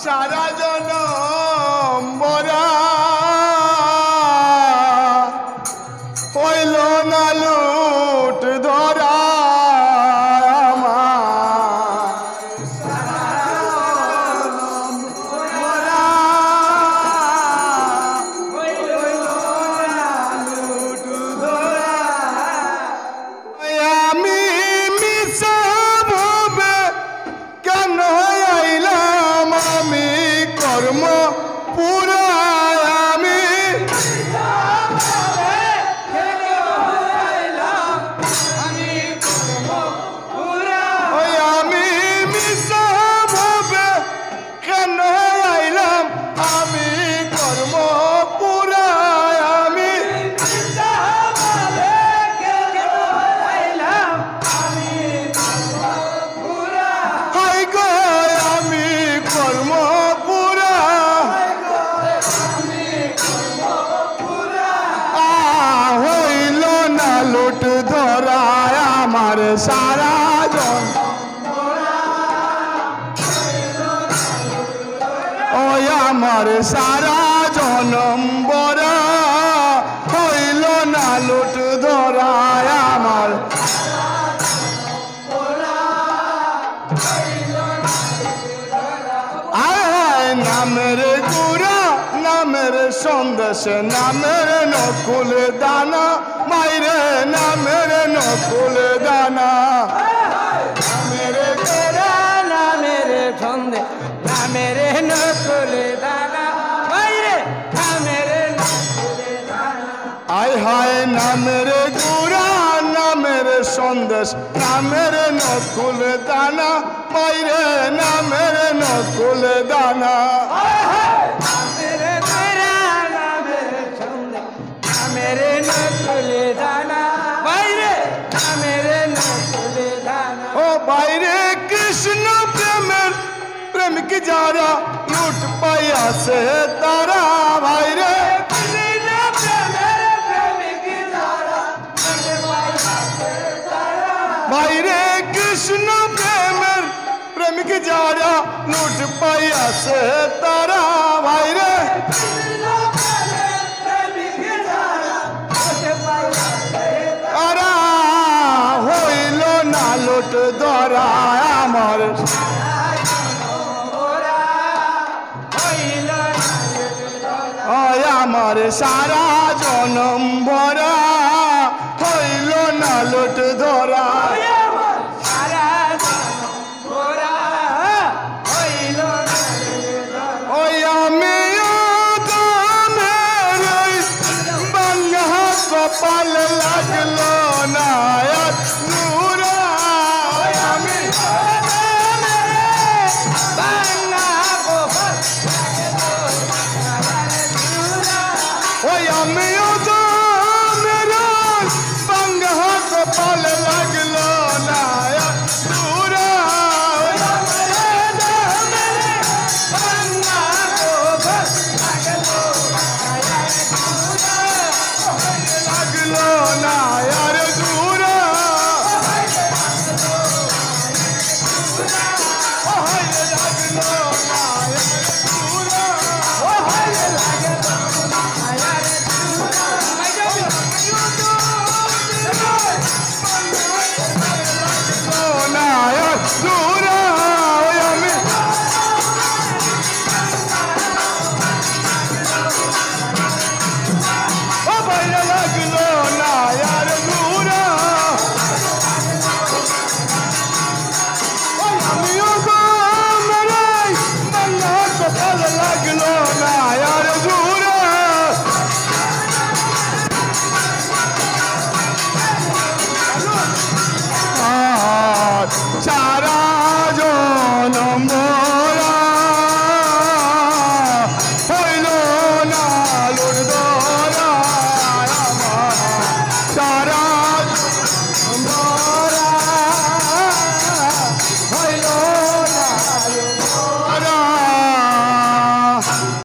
সারা জনম বরা হইল না লুট ধরা সারা জন ওই আমার সারা জনম বরা হইল না লুট ধরা আমার নামের গুড়া নামের সন্দেশ নামের নকুল দানা মাইরে নামের নকুল দানা নামের গুড়া নামের সন্দেশ নামের নকুল দানা মাইরে নামের নকুল দানা আয় হায় নামের গুড়া নামের সন্দেশ নামের নকুল দানা মাইরে নামের নকুল দানা বাইরে কৃষ্ণ প্রেমের প্রেমিক যারা লুট পাইয়াছে তারা বাইরে বাইরে কৃষ্ণ প্রেমের প্রেমিক যারা লুট পাইয়াছে তারা বাইরে হইল না লুট ধরা আমার আমার সারা জনম